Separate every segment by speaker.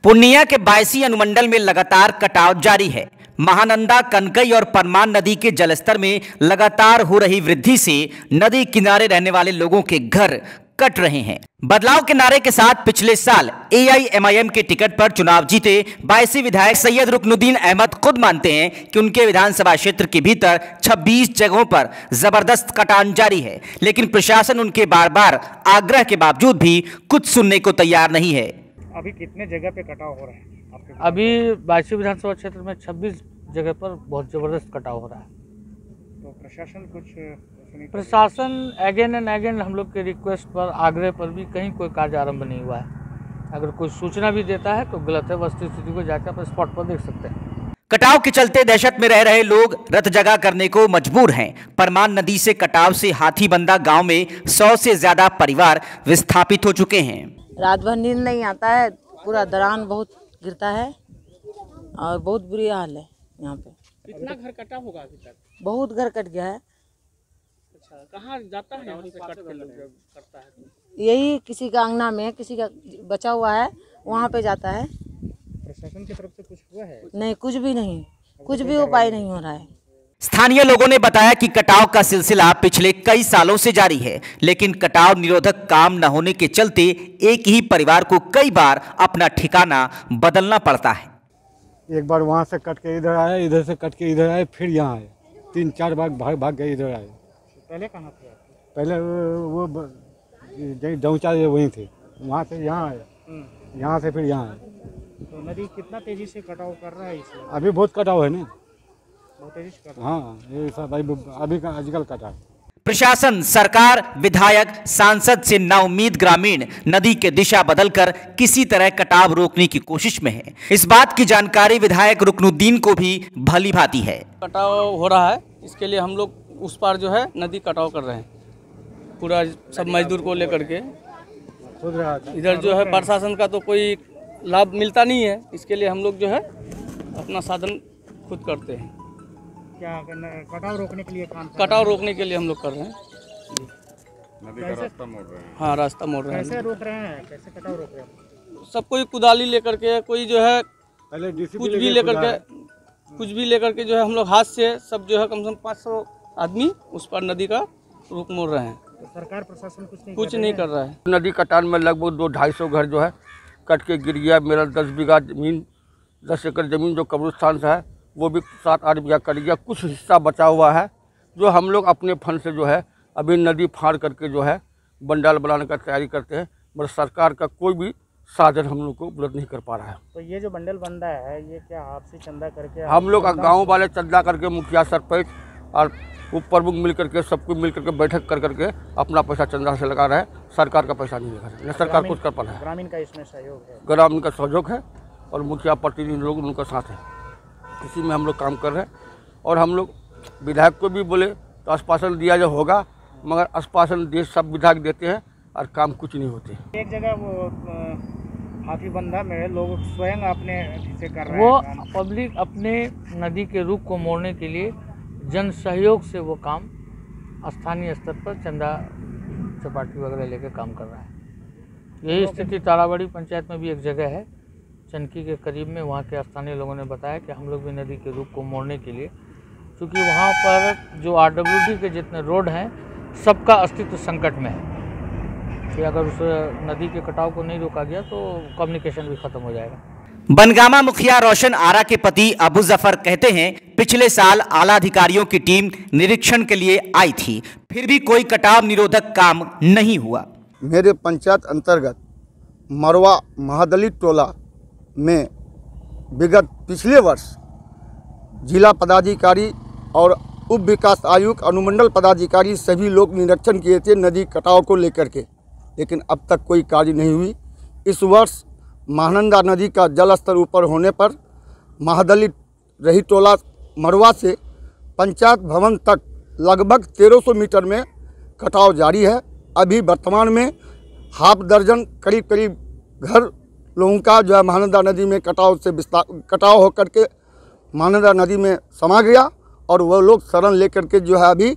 Speaker 1: पूर्णिया के बायसी अनुमंडल में लगातार कटाव जारी है। महानंदा, कनकई और परमान नदी के जलस्तर में लगातार हो रही वृद्धि से नदी किनारे रहने वाले लोगों के घर कट रहे हैं। बदलाव के नारे के साथ पिछले साल AIMIM के टिकट पर चुनाव जीते बायसी विधायक सैयद रुकनुद्दीन अहमद खुद मानते हैं कि उनके विधानसभा क्षेत्र के भीतर 26 जगहों पर जबरदस्त कटान जारी है, लेकिन प्रशासन उनके बार बार आग्रह के बावजूद भी कुछ सुनने को तैयार नहीं है।
Speaker 2: अभी कितने जगह पे कटाव हो रहा है आपके?
Speaker 3: अभी बायसी विधानसभा क्षेत्र में 26 जगह पर बहुत ज़बरदस्त कटाव हो रहा है।
Speaker 2: तो
Speaker 3: प्रशासन अगेन एंड अगेन हम लोग के रिक्वेस्ट पर, आग्रह पर भी कहीं कोई कार्य आरंभ नहीं हुआ है। अगर कोई सूचना भी देता है तो गलत है। वस्तुस्थिति को जाकर आप स्पॉट पर देख सकते हैं।
Speaker 1: कटाव के चलते दहशत में रह रहे लोग रत जगह करने को मजबूर हैं। परमान नदी से कटाव से हाथीबंदा गांव में 100 से ज्यादा परिवार विस्थापित हो चुके हैं।
Speaker 4: रात भर नींद नहीं आता है, पूरा दरान बहुत गिरता है और बहुत बुरी हाल है यहाँ पे।
Speaker 2: कितना घर कटा होगा अभी तक?
Speaker 4: बहुत घर कट गया है।
Speaker 2: अच्छा, कहाँ जाता है यहाँ से कट के लोग जब करता है तो?
Speaker 4: यही किसी का अंगना में, किसी का बचा हुआ है, वहाँ पे जाता है।
Speaker 2: प्रशासन की तरफ से कुछ हुआ है?
Speaker 4: नहीं, कुछ भी नहीं, कुछ भी उपाय नहीं हो रहा है।
Speaker 1: स्थानीय लोगों ने बताया कि कटाव का सिलसिला पिछले कई सालों से जारी है, लेकिन कटाव निरोधक काम न होने के चलते एक ही परिवार को कई बार अपना ठिकाना बदलना पड़ता है।
Speaker 5: एक बार वहाँ से कट के इधर आए, इधर से कट के इधर आए, फिर यहाँ आए। 3-4 बार भाग गए, इधर आए।
Speaker 2: पहले कहाँ थे?
Speaker 5: पहले वो डौचा वहीं थे, वहाँ से यहाँ आए, यहाँ से फिर यहाँ आए।
Speaker 2: तो नदी कितना तेजी से कटाव कर रहा है इसमें?
Speaker 5: अभी बहुत कटाव है ना,
Speaker 2: बहुत तेजी से कटाव।
Speaker 5: हाँ, ये सब अभी का आजकल कटाव।
Speaker 1: प्रशासन, सरकार, विधायक, सांसद से नाउम्मीद ग्रामीण नदी के दिशा बदलकर किसी तरह कटाव रोकने की कोशिश में है। इस बात की जानकारी विधायक रुकनुद्दीन को भी भली भांति है।
Speaker 6: कटाव हो रहा है, इसके लिए हम लोग उस पार जो है नदी कटाव कर रहे हैं, पूरा सब मजदूर को लेकर के। इधर जो है प्रशासन का तो कोई लाभ मिलता नहीं है, इसके लिए हम लोग जो है अपना साधन खुद करते हैं।
Speaker 2: क्या कटाव रोकने के लिए काम?
Speaker 6: कटाव रोकने के लिए हम लोग कर रहे हैं।
Speaker 2: नदी का रास्ता मोड़ रहे हैं।
Speaker 6: हाँ, रास्ता मोड़ रहे हैं।
Speaker 2: कैसे रोक रहे हैं? कैसे कटाव रोक रहे हैं?
Speaker 6: सब कोई कुदाली लेकर के, कोई जो है कुछ भी लेकर के जो है हम लोग हाथ से सब जो है कम से कम 500 आदमी उस पर नदी का रुख मोड़ रहे हैं।
Speaker 2: तो सरकार प्रशासन
Speaker 6: कुछ नहीं कर रहा है।
Speaker 7: नदी कटान में लगभग 200-250 घर जो है कट के गिर गया। मेरा 10 बीघा जमीन, 10 एकड़ जमीन जो कब्रिस्तान से है वो भी 7-8 बीघा कट गया। कुछ हिस्सा बचा हुआ है जो हम लोग अपने फंड से जो है अभी नदी फाड़ करके जो है बंडाल बनाने का तैयारी करते हैं, मगर सरकार का कोई भी साधन हम लोग को उपलब्ध नहीं कर पा रहा है।
Speaker 2: तो ये जो बंडल बन रहा है, ये क्या आपसे चंदा करके?
Speaker 7: हम लोग गाँव वाले चंदा करके, मुखिया, सरपंच और उप प्रमुख मिल करके, सबको मिल करके बैठक कर करके अपना पैसा चंदा से लगा रहे हैं। सरकार का पैसा नहीं लगा रहे, न सरकार कुछ कर पा रहा है।
Speaker 2: ग्रामीण का इसमें सहयोग है?
Speaker 7: ग्रामीण का सहयोग है और मुखिया प्रतिनिधि लोग उनका साथ है। इसी में हम लोग काम कर रहे हैं और हम लोग विधायक को भी बोले तो आश्वासन दिया जो होगा, मगर आश्वासन देश सब विधायक देते हैं और काम कुछ नहीं होते।
Speaker 2: एक जगह वो हाथीबंधा में लोग स्वयं अपने से कर रहे
Speaker 3: वो
Speaker 2: हैं।
Speaker 3: पब्लिक अपने नदी के रुख को मोड़ने के लिए जन सहयोग से वो काम स्थानीय स्तर पर चंदा चपाटी वगैरह लेकर काम कर रहा है। यही स्थिति ताराबाड़ी पंचायत में भी एक जगह है, चनकी के करीब में। वहाँ के स्थानीय लोगों ने बताया कि हम लोग भी नदी के रुख को मोड़ने के लिए, क्योंकि वहाँ पर जो RWD के जितने रोड हैं सबका अस्तित्व संकट में है कि अगर उस नदी के कटाव को नहीं रोका गया तो कम्युनिकेशन भी खत्म हो जाएगा।
Speaker 1: बनगामा मुखिया रोशन आरा के पति अबू जफर कहते हैं, पिछले साल आला अधिकारियों की टीम निरीक्षण के लिए आई थी, फिर भी कोई कटाव निरोधक काम नहीं हुआ।
Speaker 8: मेरे पंचायत अंतर्गत मरवा महादलित टोला में विगत पिछले वर्ष जिला पदाधिकारी और उप विकास आयुक्त, अनुमंडल पदाधिकारी सभी लोग निरीक्षण किए थे नदी कटाव को लेकर के, लेकिन अब तक कोई कार्य नहीं हुई। इस वर्ष महानंदा नदी का जल स्तर ऊपर होने पर महादलित रही टोला मरवा से पंचायत भवन तक लगभग 1300 मीटर में कटाव जारी है। अभी वर्तमान में हाफ दर्जन करीब घर लोगों का जो है महानंदा नदी में कटाव होकर के महानंदा नदी में समा गया और वह लोग शरण लेकर के जो है अभी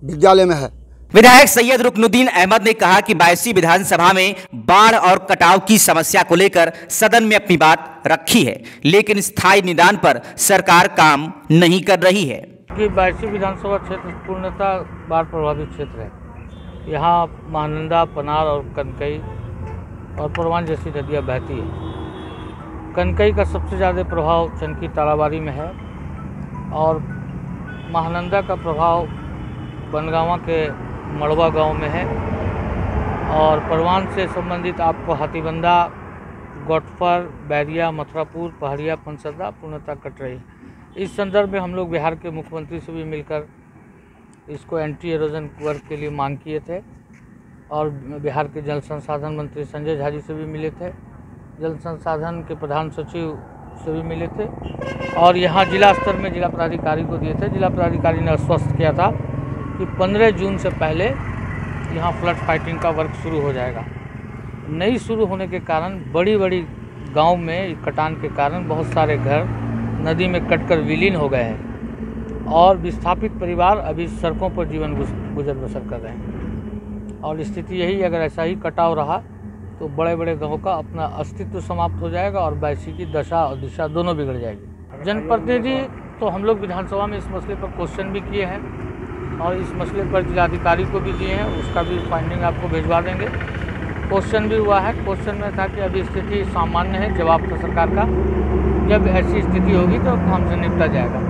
Speaker 8: विद्यालय में है।
Speaker 1: विधायक सैयद रुकनुद्दीन अहमद ने कहा कि बायसी विधानसभा में बाढ़ और कटाव की समस्या को लेकर सदन में अपनी बात रखी है, लेकिन स्थायी निदान पर सरकार काम नहीं कर रही है।
Speaker 3: कि बायसी विधानसभा क्षेत्र पूर्णतः बाढ़ प्रभावित क्षेत्र है। यहाँ महानंदा, पनार और कनकई और परवान जैसी नदियाँ बहती है। कनकई का सबसे ज़्यादा प्रभाव चनकी तालाबाड़ी में है और महानंदा का प्रभाव बनगावा के मड़वा गांव में है और परवान से संबंधित आपको हाथीबंदा, गोटफर, बैरिया, मथुरापुर, पहाड़िया, फनसदा पूर्णतः कट रही है। इस संदर्भ में हम लोग बिहार के मुख्यमंत्री से भी मिलकर इसको एंटी एरोजन वर्क के लिए मांग किए थे और बिहार के जल संसाधन मंत्री संजय झा जी से भी मिले थे, जल संसाधन के प्रधान सचिव से भी मिले थे और यहाँ जिला स्तर में जिला पदाधिकारी को दिए थे। जिला पदाधिकारी ने आश्वस्त किया था कि 15 जून से पहले यहाँ फ्लड फाइटिंग का वर्क शुरू हो जाएगा। नहीं शुरू होने के कारण बड़ी बड़ी गांव में कटान के कारण बहुत सारे घर नदी में कटकर विलीन हो गए हैं और विस्थापित परिवार अभी सड़कों पर जीवन गुजर बसर कर रहे हैं और स्थिति यही, अगर ऐसा ही कटाव रहा तो बड़े बड़े गाँव का अपना अस्तित्व समाप्त हो जाएगा और बायसी की दशा और दिशा दोनों बिगड़ जाएगी। जनप्रतिनिधि तो हम लोग विधानसभा में इस मसले पर क्वेश्चन भी किए हैं और इस मसले पर जिलाधिकारी को भी दिए हैं, उसका भी फाइंडिंग आपको भिजवा देंगे। क्वेश्चन भी हुआ है, क्वेश्चन में था कि अभी स्थिति सामान्य है, जवाब था सरकार का जब ऐसी स्थिति होगी तो हमसे निपटा जाएगा।